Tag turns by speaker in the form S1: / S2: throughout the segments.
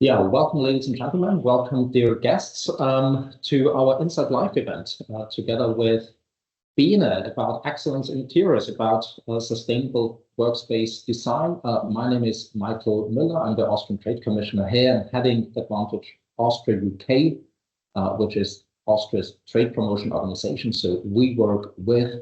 S1: Yeah, welcome, ladies and gentlemen. Welcome, dear guests, to our Inside Life event, together with Bene, about excellence in interiors, about sustainable workspace design. My name is Michael Müller. I'm the Austrian Trade Commissioner here and heading Advantage Austria UK, which is Austria's trade promotion organization. So we work with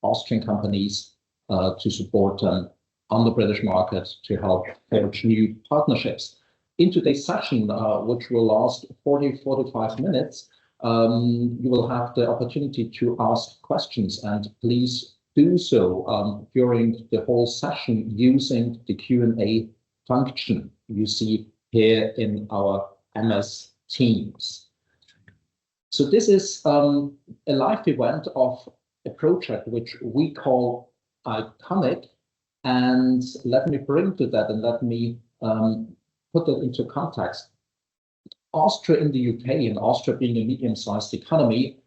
S1: Austrian companies to support them on the British market to help forge new partnerships. In today's session, which will last 45 minutes, you will have the opportunity to ask questions, and please do so during the whole session using the Q&A function you see here in our MS Teams. So this is a live event of a project which we call Iconic, and let me bring to that and let me put that into context. Austria in the UK, and Austria being a medium-sized economy,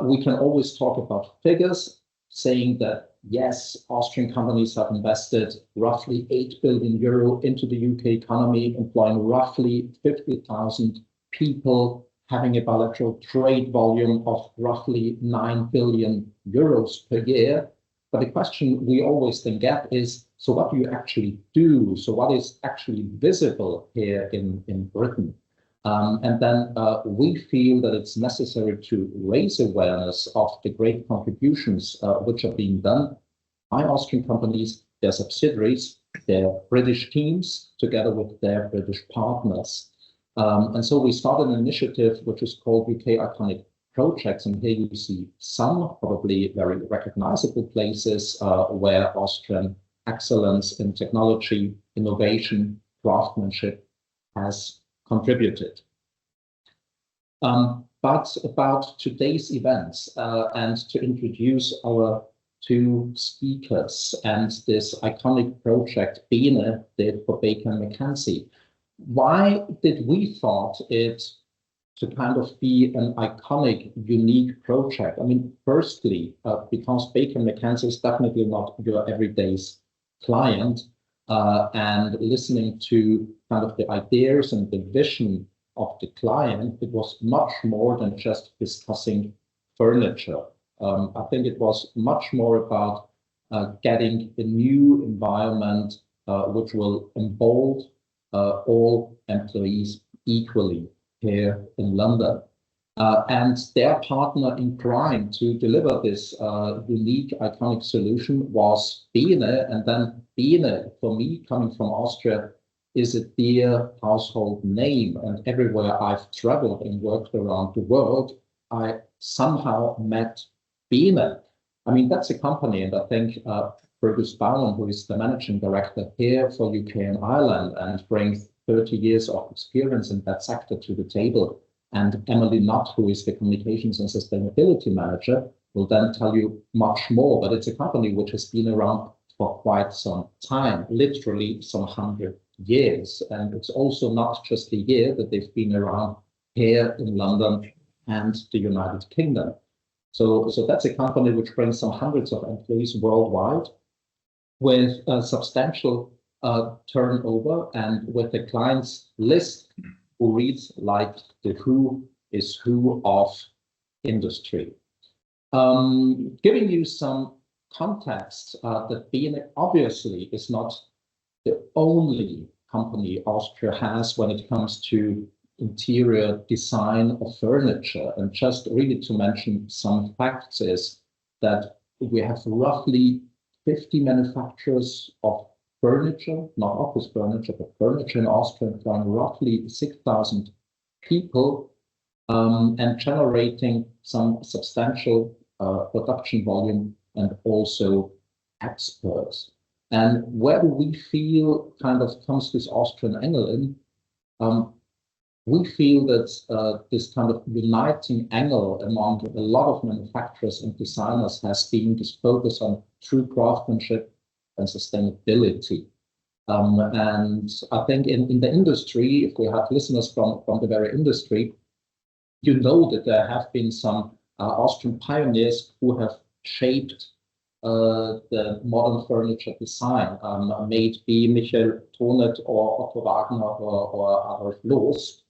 S1: we can always talk about figures, saying that, yes, Austrian companies have invested roughly 8 billion euro into the UK economy, employing roughly 50,000 people, having a bilateral trade volume of roughly 9 billion euros per year. But the question we always then get is, so what do you actually do? So what is actually visible here in Britain? And then we feel that it's necessary to raise awareness of the great contributions which are being done by Austrian companies, their subsidiaries, their British teams, together with their British partners. And so we started an initiative which is called UK Iconic Projects, and here you see some probably very recognizable places where Austrian excellence in technology, innovation, craftsmanship has contributed. But about today's events and to introduce our two speakers and this iconic project Bene did for Baker McKenzie. Why did we thought it to kind of be an iconic, unique project? I mean, firstly, because Baker McKenzie is definitely not your everyday client, and listening to kind of the ideas and the vision of the client, it was much more than just discussing furniture. I think it was much more about getting a new environment which will embolden all employees equally here in London. And their partner in crime to deliver this unique, iconic solution was Bene. And then Bene, for me, coming from Austria, is a dear household name. And everywhere I've traveled and worked around the world, I somehow met Bene. I mean, that's a company, and I think Fergus Bowen, who is the managing director here for UK and Ireland and brings 30 years of experience in that sector to the table, and Emily Knott, who is the communications and sustainability manager, will then tell you much more. But it's a company which has been around for quite some time, literally some 100 years. And it's also not just a year that they've been around here in London and the United Kingdom. So that's a company which brings some hundreds of employees worldwide with a substantial turnover and with a clients list who reads like the who is who of industry. Giving you some context, that Bene obviously is not the only company Austria has when it comes to interior design of furniture. And just really to mention some facts is that we have roughly 50 manufacturers of furniture, not office furniture, but furniture in Austria, employing roughly 6,000 people and generating some substantial production volume and also exports. And where do we feel kind of comes this Austrian angle in? We feel that this kind of uniting angle among a lot of manufacturers and designers has been this focus on true craftsmanship and sustainability. And I think in the industry, if we have listeners from the very industry, you know that there have been some Austrian pioneers who have shaped the modern furniture design, made be Michael Tonet or Otto Wagner or Adolf Loos.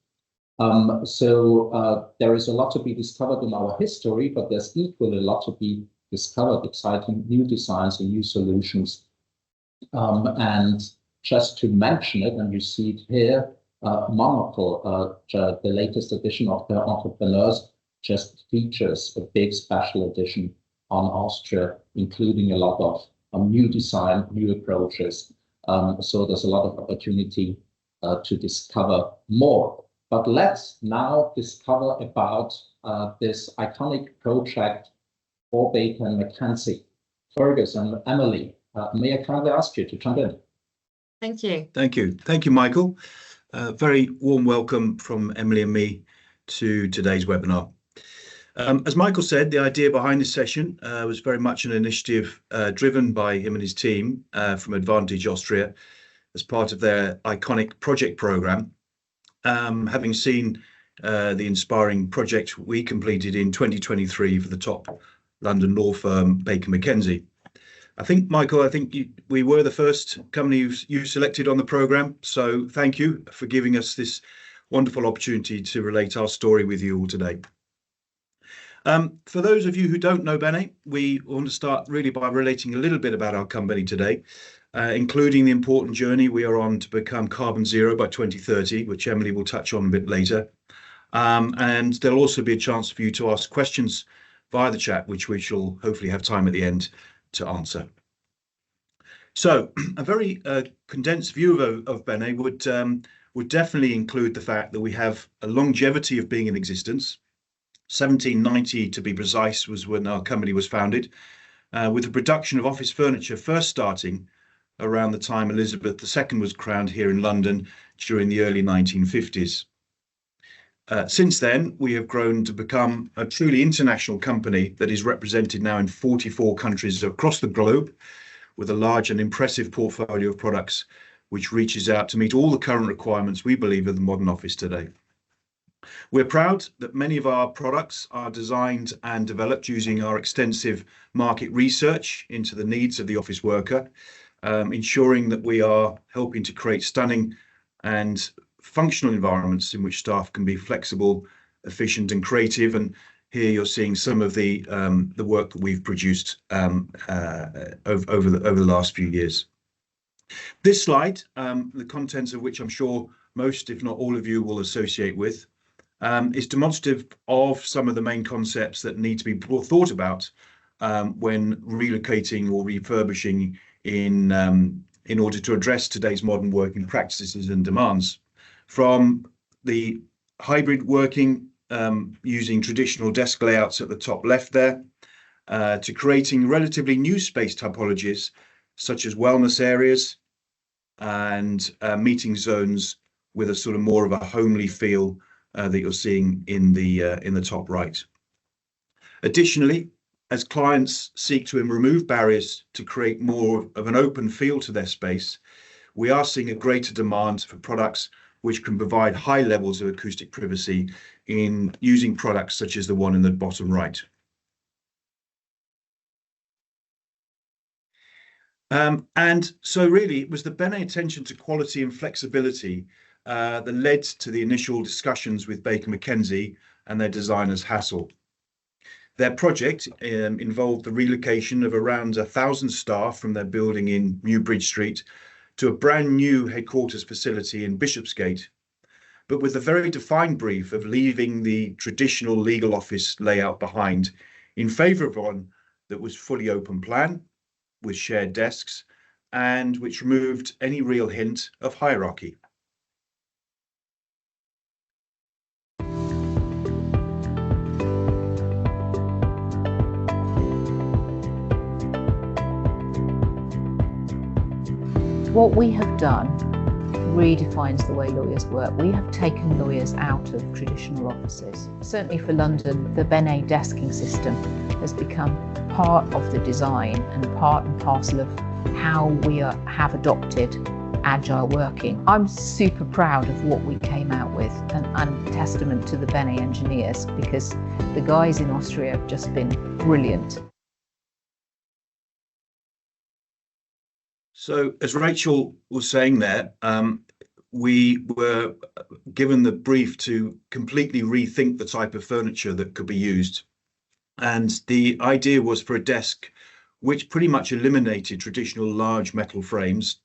S1: So there is a lot to be discovered in our history, but there's equally a lot to be discovered, exciting new designs and new solutions. And just to mention it, and you see it here, Monocle, the latest edition of the Entrepreneurs, just features a big special edition on Austria, including a lot of new design, new approaches. So there's a lot of opportunity to discover more. But let's now discover about this iconic project for Baker McKenzie. Fergus and Emily, may I kindly ask you to jump in?
S2: Thank you.
S3: Thank you. Thank you, Michael. Very warm welcome from Emily and me to today's webinar. As Michael said, the idea behind this session was very much an initiative driven by him and his team from Advantage Austria as part of their iconic project programme. Having seen the inspiring project we completed in 2023 for the top London law firm Baker McKenzie. I think, Michael, we were the first company you selected on the programme, so thank you for giving us this wonderful opportunity to relate our story with you all today. For those of you who don't know Bene, we want to start really by relating a little bit about our company today, including the important journey we are on to become carbon zero by 2030, which Emily will touch on a bit later. And there'll also be a chance for you to ask questions via the chat, which we shall hopefully have time at the end to answer. So a very condensed view of Bene would definitely include the fact that we have a longevity of being in existence. 1790 to be precise was when our company was founded, with the production of office furniture first starting around the time Elizabeth II was crowned here in London during the early 1950s. Since then, we have grown to become a truly international company that is represented now in 44 countries across the globe, with a large and impressive portfolio of products which reaches out to meet all the current requirements we believe of the modern office today. We're proud that many of our products are designed and developed using our extensive market research into the needs of the office worker, ensuring that we are helping to create stunning and functional environments in which staff can be flexible, efficient and creative. And here you're seeing some of the work that we've produced over the last few years. This slide, the contents of which I'm sure most, if not all of you, will associate with, is demonstrative of some of the main concepts that need to be thought about when relocating or refurbishing in order to address today's modern working practices and demands. From the hybrid working using traditional desk layouts at the top left there, to creating relatively new space typologies such as wellness areas and meeting zones with a sort of more of a homely feel that you're seeing in the top right. Additionally, as clients seek to remove barriers to create more of an open feel to their space, we are seeing a greater demand for products which can provide high levels of acoustic privacy in using products such as the one in the bottom right. And so really it was the Bene attention to quality and flexibility that led to the initial discussions with Baker McKenzie and their designers Hassel. Their project involved the relocation of around 1,000 staff from their building in New Bridge Street to a brand new headquarters facility in Bishopsgate, but with a very defined brief of leaving the traditional legal office layout behind in favour of one that was fully open plan, with shared desks, and which removed any real hint of hierarchy.
S4: What we have done redefines the way lawyers work. We have taken lawyers out of traditional offices. Certainly for London, the Bene desking system has become part of the design and part and parcel of how we have adopted agile working. I'm super proud of what we came out with, and testament to the Bene engineers, because the guys in Austria have just been brilliant.
S3: So as Rachel was saying there, we were given the brief to completely rethink the type of furniture that could be used. And the idea was for a desk which pretty much eliminated traditional large metal frames.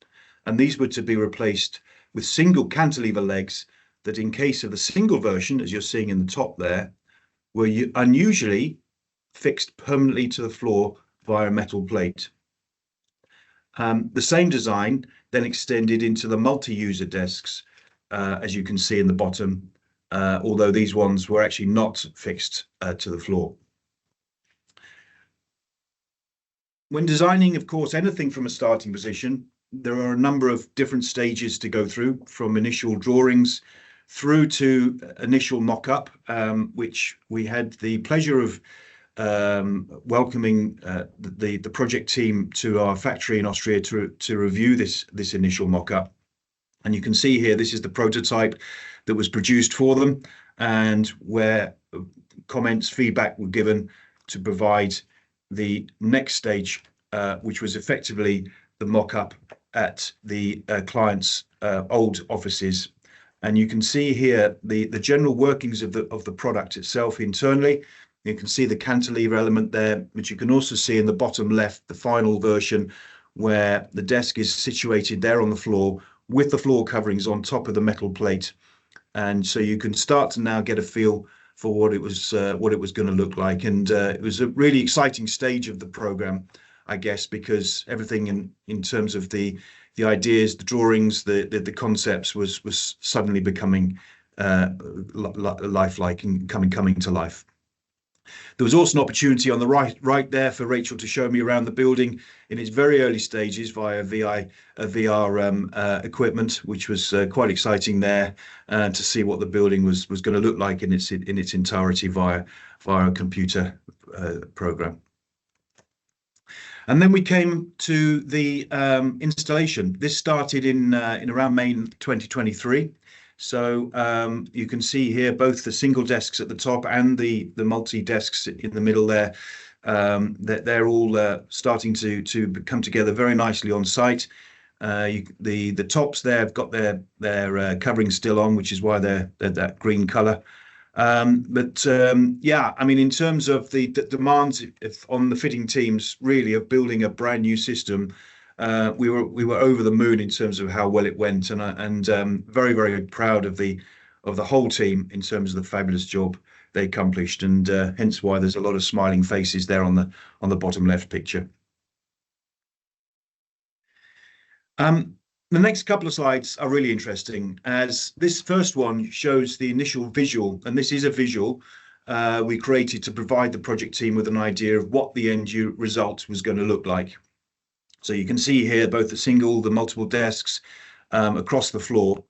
S3: And these were to be replaced with single cantilever legs that, in case of the single version, as you're seeing in the top there, were unusually fixed permanently to the floor via a metal plate. The same design then extended into the multi-user desks, as you can see in the bottom, although these ones were actually not fixed to the floor. When designing, of course, anything from a starting position, there are a number of different stages to go through, from initial drawings through to initial mock-up, which we had the pleasure of welcoming the project team to our factory in Austria to review this initial mock-up. And you can see here, this is the prototype that was produced for them, and where comments, feedback were given to provide the next stage, which was effectively the mock-up at the client's old offices. And you can see here the general workings of the product itself internally. You can see the cantilever element there, but you can also see in the bottom left the final version, where the desk is situated there on the floor with the floor coverings on top of the metal plate. And so you can start to now get a feel for what it was going to look like. And it was a really exciting stage of the program, I guess, because everything in terms of the ideas, the drawings, the concepts was suddenly becoming lifelike and coming to life. There was also an opportunity on the right there for Rachel to show me around the building in its very early stages via VR equipment, which was quite exciting there, to see what the building was going to look like in its entirety via a computer program. And then we came to the installation. This started in around May 2023. So you can see here both the single desks at the top and the multi desks in the middle there. They're all starting to come together very nicely on site. The tops there have got their covering still on, which is why they're that green colour. Yeah, I mean, in terms of the demands on the fitting teams, really, of building a brand new system, we were over the moon in terms of how well it went, and very, very proud of the whole team in terms of the fabulous job they accomplished, and hence why there's a lot of smiling faces there on the bottom left picture. The next couple of slides are really interesting, as this first one shows the initial visual, and this is a visual we created to provide the project team with an idea of what the end result was going to look like. So you can see here both the multiple desks across the floor.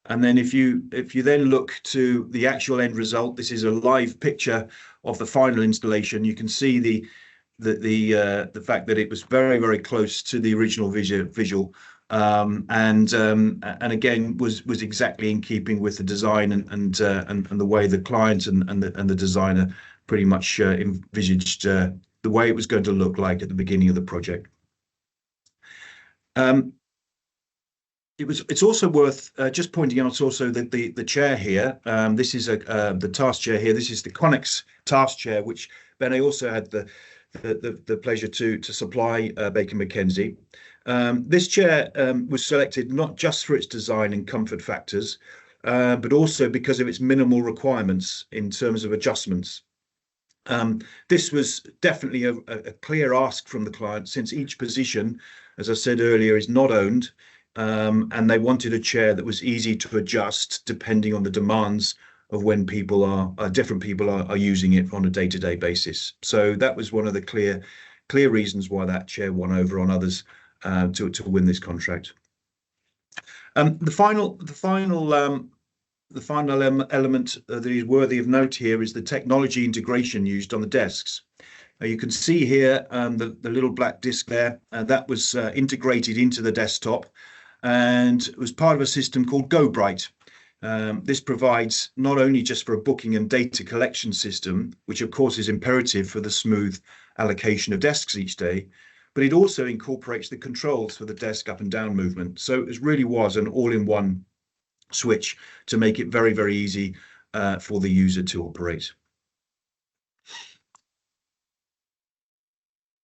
S3: And then if you then look to the actual end result, this is a live picture of the final installation. You can see the fact that it was very, very close to the original visual, and again was exactly in keeping with the design and the way the client and the designer pretty much envisaged the way it was going to look like at the beginning of the project. It's also worth just pointing out also that the chair here, this is the task chair here. This is the Conex task chair, which Bene also had the pleasure to supply Baker McKenzie. This chair was selected not just for its design and comfort factors, but also because of its minimal requirements in terms of adjustments. This was definitely a clear ask from the client, since each position, as I said earlier, is not owned, and they wanted a chair that was easy to adjust depending on the demands of when different people are using it on a day-to-day basis. So that was one of the clear reasons why that chair won over on others to win this contract. The final element that is worthy of note here is the technology integration used on the desks. You can see here the little black disc there, that was integrated into the desktop, and it was part of a system called GoBright. This provides not only just for a booking and data collection system, which of course is imperative for the smooth allocation of desks each day, but it also incorporates the controls for the desk up and down movement. So it really was an all-in-one switch to make it very, very easy for the user to operate.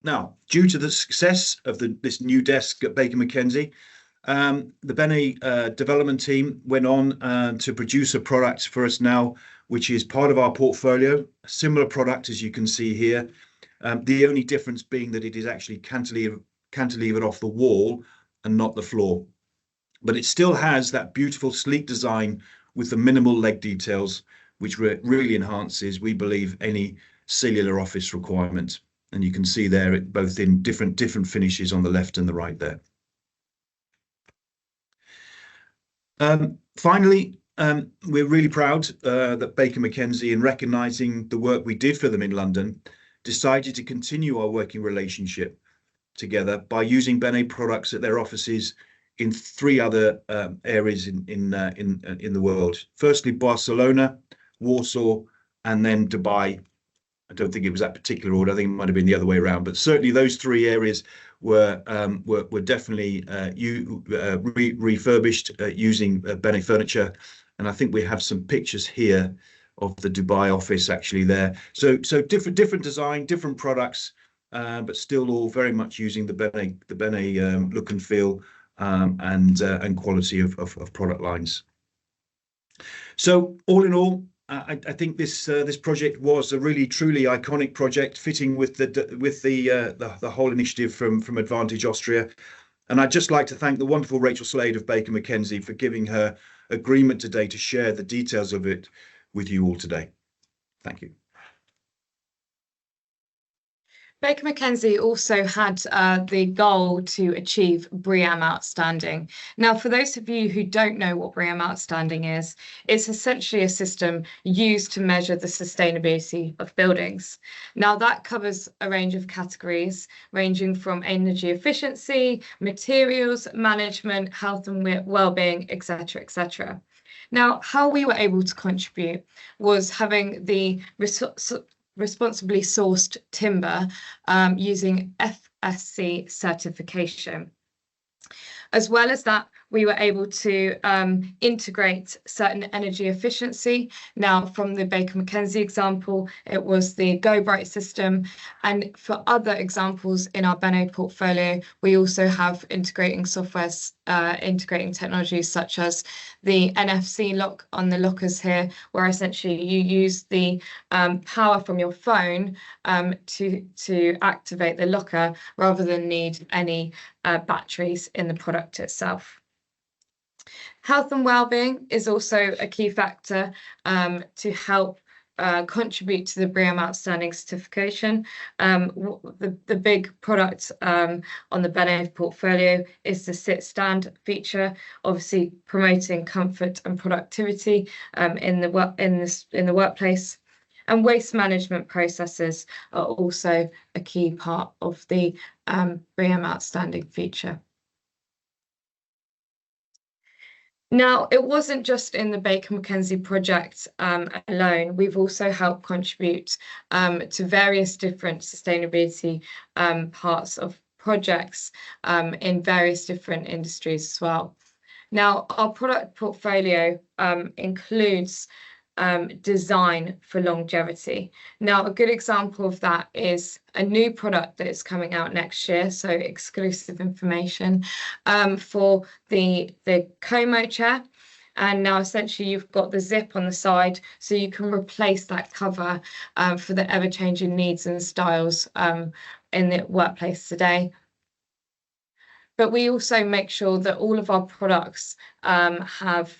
S3: Now, due to the success of this new desk at Baker McKenzie, the Bene development team went on to produce a product for us now, which is part of our portfolio, a similar product as you can see here. The only difference being that it is actually cantilevered off the wall and not the floor. But it still has that beautiful sleek design with the minimal leg details, which really enhances, we believe, any cellular office requirement. And you can see there it both in different finishes on the left and the right there. Finally, we're really proud that Baker McKenzie, in recognising the work we did for them in London, decided to continue our working relationship together by using Bene products at their offices in 3 other areas in the world. Firstly, Barcelona, Warsaw, and then Dubai. I don't think it was that particular order. I think it might have been the other way around, but certainly those 3 areas were definitely refurbished using Bene furniture. And I think we have some pictures here of the Dubai office actually there. So different design, different products, but still all very much using the Bene look and feel and quality of product lines. So all in all, I think this project was a really truly iconic project, fitting with the whole initiative from Advantage Austria. And I'd just like to thank the wonderful Rachel Slade of Baker McKenzie for giving her agreement today to share the details of it with you all today. Thank you.
S2: Baker McKenzie also had the goal to achieve BREEAM Outstanding. Now, for those of you who don't know what BREEAM Outstanding is, it's essentially a system used to measure the sustainability of buildings. Now, that covers a range of categories ranging from energy efficiency, materials, management, health and well-being, etc., etc. Now, how we were able to contribute was having the responsibly sourced timber using FSC certification. As well as that, we were able to integrate certain energy efficiency. Now, from the Baker McKenzie example, it was the GoBright system. And for other examples in our Bene portfolio, we also have integrating softwares, integrating technologies such as the NFC lock on the lockers here, where essentially you use the power from your phone to activate the locker rather than need any batteries in the product itself. Health and well-being is also a key factor to help contribute to the BREEAM Outstanding certification. The big product on the Bene portfolio is the sit-stand feature, obviously promoting comfort and productivity in the workplace. And waste management processes are also a key part of the BREEAM Outstanding feature. Now, it wasn't just in the Baker McKenzie project alone. We've also helped contribute to various different sustainability parts of projects in various different industries as well. Now, our product portfolio includes design for longevity. Now, a good example of that is a new product that is coming out next year, so exclusive information for the Como chair. And now essentially you've got the zip on the side, so you can replace that cover for the ever-changing needs and styles in the workplace today. But we also make sure that all of our products have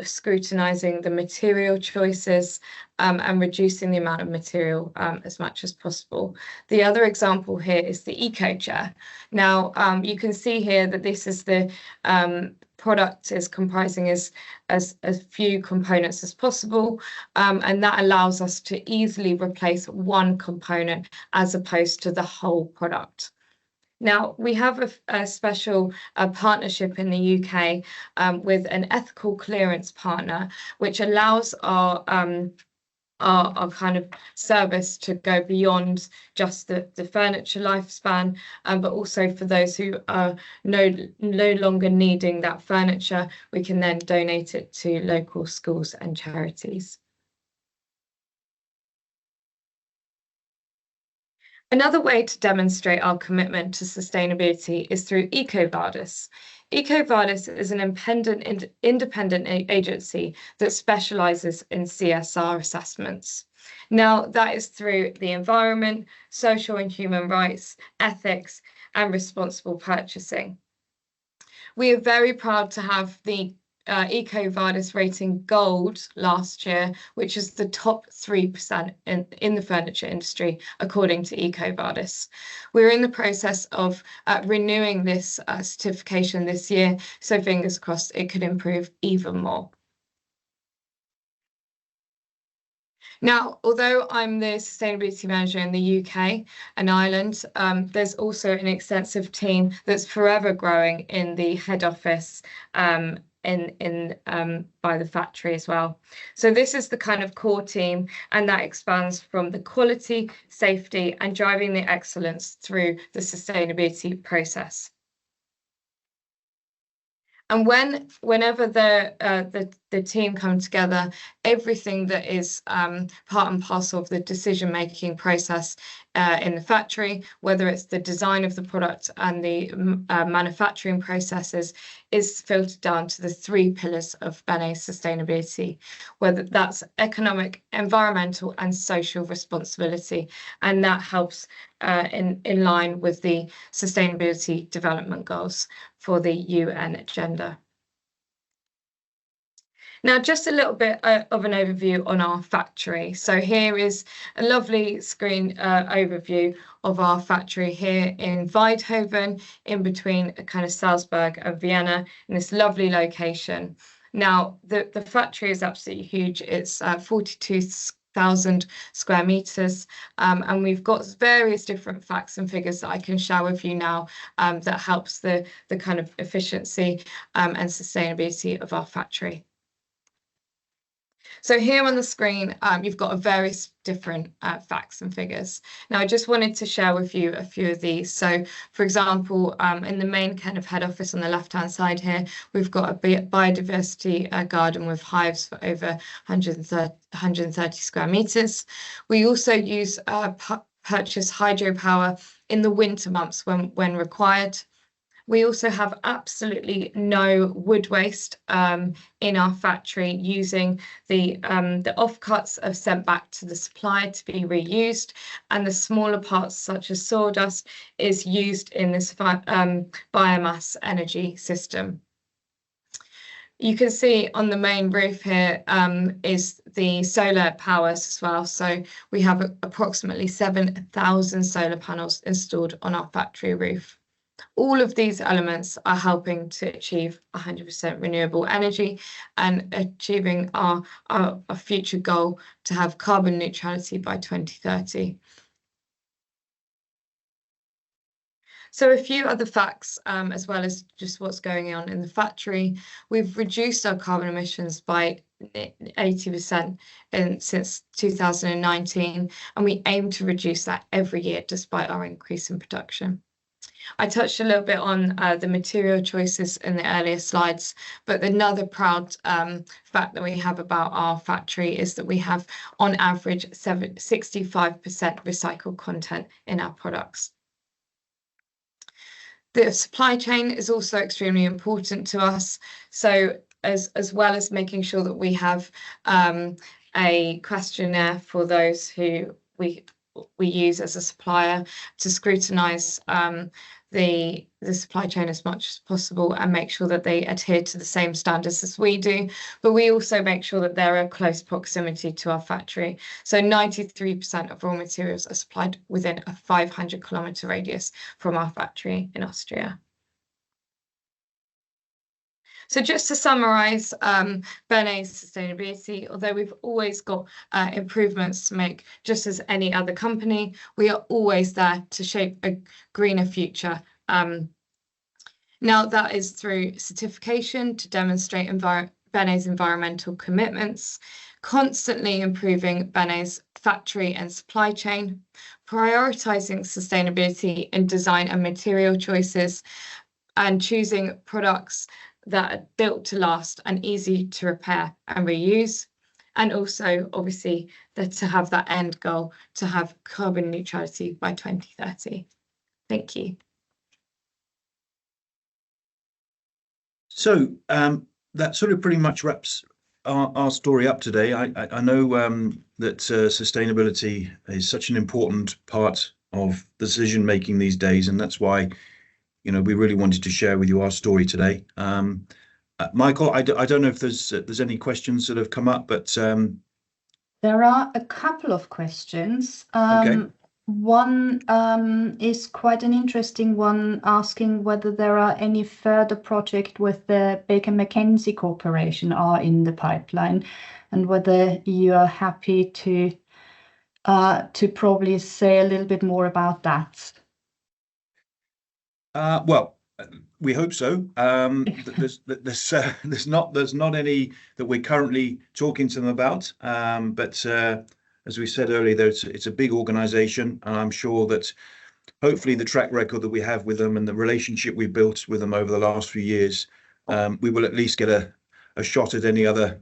S2: scrutinizing the material choices and reducing the amount of material as much as possible. The other example here is the EcoAir. Now, you can see here that this is the product is comprising as few components as possible, and that allows us to easily replace one component as opposed to the whole product. Now, we have a special partnership in the UK with an ethical clearance partner, which allows our our kind of service to go beyond just the furniture lifespan, but also for those who are no longer needing that furniture, we can then donate it to local schools and charities. Another way to demonstrate our commitment to sustainability is through Ecovadis. Ecovadis is an independent agency that specialises in CSR assessments. Now, that is through the environment, social and human rights, ethics, and responsible purchasing. We are very proud to have the Ecovadis rating gold last year, which is the top 3% in the furniture industry, according to Ecovadis. We're in the process of renewing this certification this year, so fingers crossed it could improve even more. Now, although I'm the sustainability manager in the UK and Ireland, there's also an extensive team that's forever growing in the head office by the factory as well. So this is the kind of core team, and that expands from the quality, safety, and driving the excellence through the sustainability process. And whenever the team come together, everything that is part and parcel of the decision-making process in the factory, whether it's the design of the product and the manufacturing processes, is filtered down to the 3 pillars of Bene sustainability, whether that's economic, environmental, and social responsibility. And that helps in line with the Sustainability Development Goals for the UN agenda. Now, just a little bit of an overview on our factory. So here is a lovely screen overview of our factory here in Waidhofen, in between kind of Salzburg and Vienna, in this lovely location. Now, the factory is absolutely huge. It's 42,000 square meters, and we've got various different facts and figures that I can share with you now that helps the kind of efficiency and sustainability of our factory. So here on the screen, you've got various different facts and figures. Now, I just wanted to share with you a few of these. So, for example, in the main kind of head office on the left-hand side here, we've got a biodiversity garden with hives for over 130 square meters. We also use purchase hydropower in the winter months when required. We also have absolutely no wood waste in our factory, using the offcuts are sent back to the supplier to be reused, and the smaller parts such as sawdust is used in this biomass energy system. You can see on the main roof here is the solar powers as well. So we have approximately 7,000 solar panels installed on our factory roof. All of these elements are helping to achieve 100% renewable energy and achieving our future goal to have carbon neutrality by 2030. So a few other facts, as well as just what's going on in the factory. We've reduced our carbon emissions by 80% since 2019, and we aim to reduce that every year despite our increase in production. I touched a little bit on the material choices in the earlier slides, but another proud fact that we have about our factory is that we have, on average, 65% recycled content in our products. The supply chain is also extremely important to us. So as well as making sure that we have a questionnaire for those who we use as a supplier to scrutinise the supply chain as much as possible and make sure that they adhere to the same standards as we do. But we also make sure that they're in close proximity to our factory. So 93% of raw materials are supplied within a 500-kilometre radius from our factory in Austria. So just to summarise Bene's sustainability, although we've always got improvements to make, just as any other company, we are always there to shape a greener future. Now that is through certification to demonstrate Bene's environmental commitments, constantly improving Bene's factory and supply chain, prioritising sustainability in design and material choices, and choosing products that are built to last and easy to repair and reuse. And also, obviously, to have that end goal to have carbon neutrality by 2030. Thank you.
S3: So that sort of pretty much wraps our story up today. I know that sustainability is such an important part of decision making these days, and that's why, you know, we really wanted to share with you our story today. Michael, I don't know if there's any questions that have come up, but
S4: there are a couple of questions.
S3: Okay.
S4: One is quite an interesting one, asking whether there are any further projects with the Baker McKenzie Corporation are in the pipeline, and whether you are happy to probably say a little bit more about that.
S3: Well, we hope so. There's not any that we're currently talking to them about, but as we said earlier, it's a big organisation, and I'm sure that hopefully the track record that we have with them and the relationship we built with them over the last few years, we will at least get a shot at any other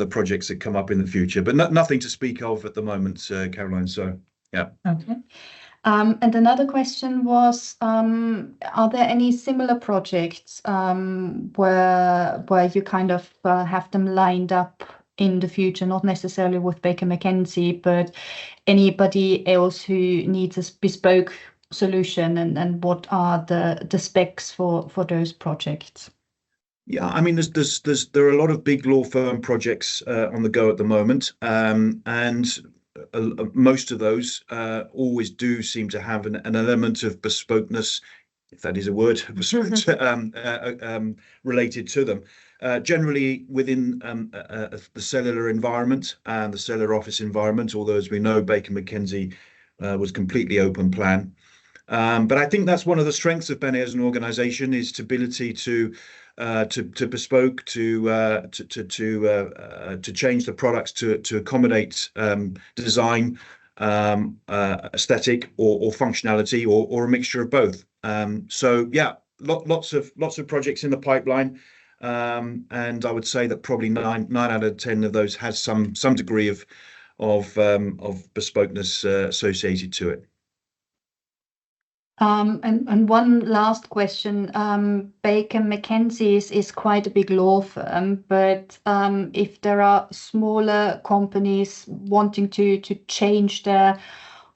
S3: projects that come up in the future, but nothing to speak of at the moment, Caroline. So yeah.
S4: Okay. And another question was, are there any similar projects where you kind of have them lined up in the future, not necessarily with Baker McKenzie, but anybody else who needs a bespoke solution, and what are the specs for those projects?
S3: Yeah, I mean, there are a lot of big law firm projects on the go at the moment, and most of those always do seem to have an element of bespokeness, if that is a word, related to them. Generally within the cellular environment and the cellular office environment, although as we know, Baker McKenzie was completely open plan. But I think that's one of the strengths of Bene as an organisation, is its ability to bespoke, to change the products to accommodate design, aesthetic, or functionality, or a mixture of both. So yeah, lots of projects in the pipeline, and I would say that probably nine out of 10 of those has some degree of bespokeness associated to it.
S4: And one last question. Baker McKenzie is quite a big law firm, but if there are smaller companies wanting to change their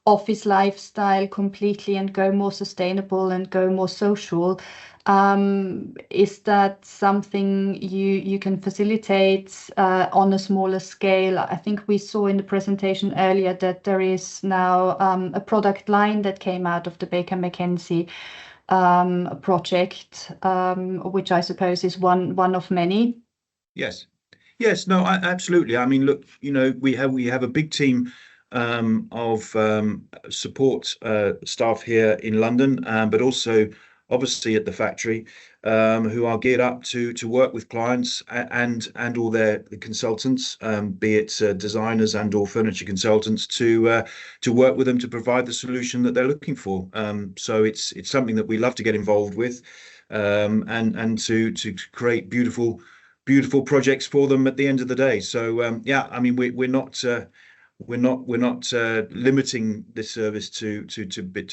S4: office lifestyle completely and go more sustainable and go more social, is that something you can facilitate on a smaller scale? I think we saw in the presentation earlier that there is now a product line that came out of the Baker McKenzie project, which I suppose is one of many.
S3: Yes, no, absolutely. I mean, look, you know, we have a big team of support staff here in London, but also obviously at the factory, who are geared up to work with clients and all their consultants, be it designers and or furniture consultants, to work with them to provide the solution that they're looking for. So it's something that we love to get involved with, and to create beautiful projects for them at the end of the day. So yeah, I mean, we're not limiting this service to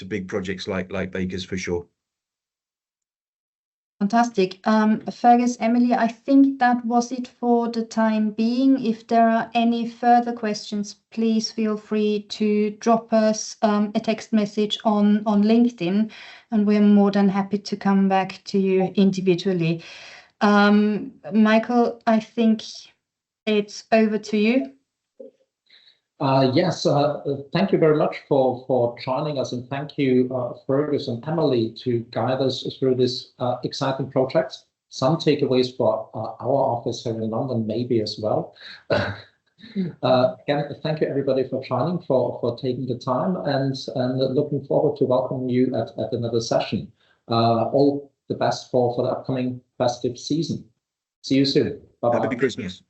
S3: big projects like Baker's, for sure.
S4: Fantastic. Fergus, Emily, I think that was it for the time being. If there are any further questions, please feel free to drop us a text message on LinkedIn, and we're more than happy to come back to you individually. Michael, I think it's over to you.
S1: Yes, thank you very much for joining us, and thank you, Fergus and Emily, to guide us through this exciting project. Some takeaways for our office here in London, maybe as well. Again, thank you everybody for joining, for taking the time, and looking forward to welcoming you at another session. All the best for the upcoming festive season. See you soon. Bye-bye.
S3: Happy Christmas.